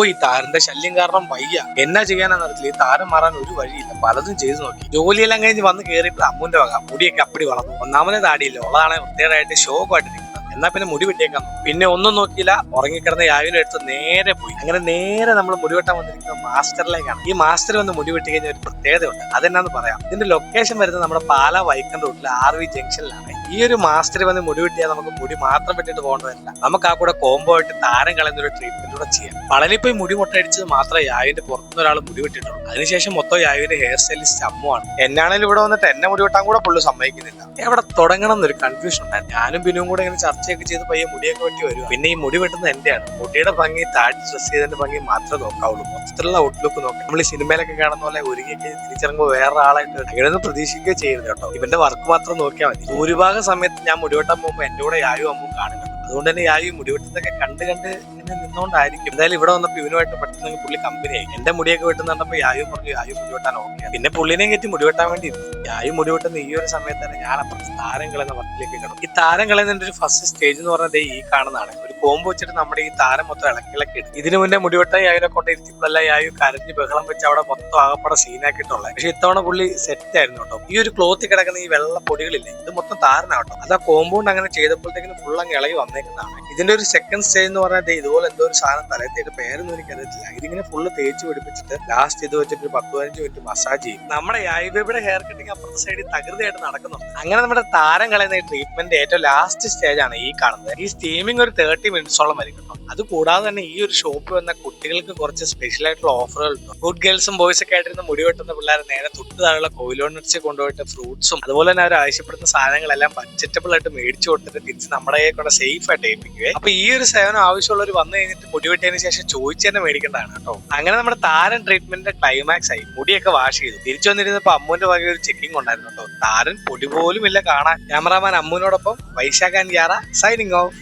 ഈ താരന്റെ ശല്യം കാരണം വയ്യ. എന്നാ ചെയ്യാനാന്ന് അറിയില്ല. ഈ താരം മാറാൻ ഒരു വഴിയില്ല. പലതും ചെയ്തു നോക്കി. ജോലിയെല്ലാം കഴിഞ്ഞ് വന്ന് കയറിയപ്പോൾ അമ്മുന്റെ വക മുടിയൊക്കെ അപ്പടി വളർന്നു. ഒന്നാമനെ താടിയില്ല, ഉള്ളതാണെ വൃത്തികേടായിട്ട് ഷോക്കായിട്ട് നിൽക്കുന്നത്. എന്നാ പിന്നെ മുടി വെട്ടിയേക്കാൻ പിന്നെ ഒന്നും നോക്കിയില്ല. ഉറങ്ങിക്കിടന്ന യാവിനെ എടുത്ത് നേരെ പോയി. അങ്ങനെ നേരെ നമ്മൾ മുടി വെട്ടാൻ വന്നിരിക്കുന്ന മാസ്റ്ററിലേക്കാണ്. ഈ മാസ്റ്റർ വന്ന് മുടി വെട്ടി കഴിഞ്ഞ ഒരു പ്രത്യേകതയുണ്ട്. അതെന്നാന്ന് പറയാം. ഇതിന്റെ ലൊക്കേഷൻ വരുന്നത് നമ്മുടെ പാലാ വൈക്കം റൂട്ടിലെ RV ജംഗ്ഷനിലാണ്. ഈ ഒരു മാസ്റ്റർ വന്ന് മുടി വെട്ടിയാൽ നമുക്ക് മുടി മാത്രം വെട്ടിട്ട് പോകേണ്ടതല്ല, നമുക്ക് ആ കൂടെ കോംബോ ആയിട്ട് താരം കളയുന്ന ഒരു ട്രീറ്റ്മെന്റ് കൂടെ ചെയ്യാം. പളനി പോയി മുടി മുട്ടയടിച്ചത് മാത്രമേ യാവിന്റെ പുറത്തുനിന്ന് ഒരാൾ മുടി വെട്ടിട്ടുള്ളൂ. അതിനുശേഷം മൊത്തം യാവിന്റെ ഹെയർ സ്റ്റൈലിസ്റ്റ് അമ്മുവാണ്. എന്നാണെങ്കിലും ഇവിടെ വന്നിട്ട് എന്നെ മുടി വെട്ടാൻ കൂടെ പുള്ളി സമ്മതിക്കുന്നില്ല. എവിടെ തുടങ്ങണം എന്നൊരു കൺഫ്യൂഷൻ ഉണ്ടായിരുന്നു. ഞാനും ബിനുവും കൂടെ ഇങ്ങനെ ചർച്ചയൊക്കെ ചെയ്ത് പയ്യെ മുടിയൊക്കെ വെട്ടി വരും. പിന്നെ ഈ മുടി വെട്ടുന്നത് എന്റെയാണ്. മുടിയുടെ ഭംഗി താടി ഡ്രസ് ചെയ്തതിന്റെ ഭംഗി മാത്രമേ നോക്കാവുള്ളൂ. മൊത്തത്തിലുള്ള ഔട്ട്ലുക്ക് നോക്കാം. നമ്മൾ ഈ സിനിമയിലൊക്കെ കാണുന്ന പോലെ ഒരുങ്ങിയൊക്കെ തിരിച്ചിറങ്ങുമ്പോൾ വേറെ ആളായിട്ട് അങ്ങനെയൊന്നും പ്രതീക്ഷിക്കുകയോ ചെയ്യരുത് കേട്ടോ. ഇവന്റെ വർക്ക് മാത്രം നോക്കിയാൽ മതി. ഭൂരിഭാഗം സമയത്ത് ഞാൻ മുടിവെട്ടാൻ പോകുമ്പോൾ എന്റെ കൂടെ യായും അമ്മും കാണുന്നുണ്ട്. അതുകൊണ്ട് തന്നെ യായും മുടിവെട്ടുന്നതൊക്കെ കണ്ട് ഇങ്ങനെ നിന്നോണ്ടായിരിക്കും. എന്തായാലും ഇവിടെ വന്നപ്പോൾ ഇവനുമായിട്ട് പെട്ടെന്ന് പുള്ളി കമ്പനിയായി. എന്റെ മുടിയൊക്കെ വെട്ടുന്നുണ്ടപ്പോൾ യായും പറഞ്ഞു യായും മുടിവെട്ടാൻ ഓക്കെ. പിന്നെ പുള്ളിനെ കയറ്റി മുടിവെട്ടാൻ വേണ്ടി യായും മുടിവെട്ടുന്ന ഈ ഒരു സമയത്ത് തന്നെ ഞാൻ അപ്പുറത്ത് താരം കളയുന്ന വർക്കിലേക്ക് കിടന്നു. ഈ താരം കളയുന്നതിന്റെ ഒരു ഫസ്റ്റ് സ്റ്റേജ് എന്ന് പറഞ്ഞത് ഈ കാണുന്നതാണ്. ഒരു കോമ്പ് വെച്ചിട്ട് നമ്മുടെ ഈ താരം മൊത്തം ഇളക്കിളക്കി ഇടും. ഇതിനു മുന്നേ മുടിവെട്ടാൻ യാവിനെ കൊണ്ട് ഇരുത്തിയപ്പോഴല്ല യായു കരഞ്ഞ് ബഹളം വെച്ച് അവിടെ മൊത്തം ആകപ്പാടെ സീനാക്കിയിട്ടുള്ളത്. പക്ഷെ ഇത്തവണ പുള്ളി സെറ്റ് ആയിരുന്നു കേട്ടോ. ഈ ഒരു ക്ലോത്തിൽ കിടക്കുന്ന ഈ വെള്ള പൊടികളില്ലേ, ഇത് മൊത്തം താരനാട്ടോ. അത് ആ കോമ്പൗണ്ട് അങ്ങനെ ചെയ്തപ്പോഴത്തേക്കും ഫുൾ അങ്ങ് ഇളകി വന്നേക്കുന്നതാണ്. ഇതിന്റെ ഒരു സെക്കൻഡ് സ്റ്റേജ് എന്ന് പറഞ്ഞാൽ ഇതുപോലെ എന്തോ ഒരു സാധനം തലത്തേക്ക് പേരൊന്നും എനിക്കറിയത്തില്ല. ഇതിങ്ങനെ ഫുള്ള് തേച്ച് പിടിപ്പിച്ചിട്ട് ലാസ്റ്റ് ഇത് വെച്ചിട്ട് ഒരു 10-15 മിനിറ്റ് മസാജ് ചെയ്യും. നമ്മുടെ യായിബയുടെ ഹെയർ കട്ടിങ് അപ്പുറത്തെ സൈഡിൽ തകൃതിയായിട്ട് നടക്കുന്നുണ്ട്. അങ്ങനെ നമ്മുടെ താരം കളയുന്ന ഈ ട്രീറ്റ്മെന്റ് ഏറ്റവും ലാസ്റ്റ് സ്റ്റേജ് ആണ് ഈ കാണുന്നത്. ഈ സ്റ്റീമിംഗ് ഒരു 30 മിനിറ്റ്സോളം വരും കേട്ടോ. അത് കൂടാതെ തന്നെ ഈ ഒരു ഷോപ്പിൽ വന്ന കുട്ടികൾക്ക് കുറച്ച് സ്പെഷ്യൽ ആയിട്ടുള്ള ഓഫറുകൾ ഉണ്ട്. ഗുഡ് ഗേൾസും ബോയ്സ് ഒക്കെ ആയിട്ടിരുന്ന മുടി വെട്ടുന്ന പിള്ളേരെ നേരെ തൊട്ട് താഴെയുള്ള കൊയിലോണറ്റ്സ് കൊണ്ടുപോയിട്ട് ഫ്രൂട്ട്സും അതുപോലെ തന്നെ അവർ ആവശ്യപ്പെടുന്ന സാധനങ്ങളെല്ലാം ബഡ്ജറ്റബിൾ ആയിട്ട് മേടിച്ചു കൊടുത്തിട്ട് തിരിച്ച് നമ്മുടെ കൊണ്ട് സേഫ് ആയിട്ട് ഏൽപ്പിക്കുക. അപ്പൊ ഈ ഒരു സേവനം ആവശ്യമുള്ളവർ വന്നു കഴിഞ്ഞിട്ട് മുടി വെട്ടിയതിനു ശേഷം ചോദിച്ചു തന്നെ മേടിക്കേണ്ടതാണ് കേട്ടോ. അങ്ങനെ നമ്മുടെ താരൻ ട്രീറ്റ്മെന്റിന്റെ ക്ലൈമാക്സ് ആയി. മുടിയൊക്കെ വാഷ് ചെയ്തു. തിരിച്ചു വന്നിരുന്നപ്പോ അമ്മുവിന്റെ വക ഒരു ചെക്കിംഗ് ഉണ്ടായിരുന്നു കേട്ടോ. താരൻ പൊടി പോലും ഇല്ല കാണാൻ. ക്യാമറാമാൻ അമ്മുവിനോടൊപ്പം വൈശാഖ് ആൻഡ് യാറ സൈനിങ് ഓഫ്.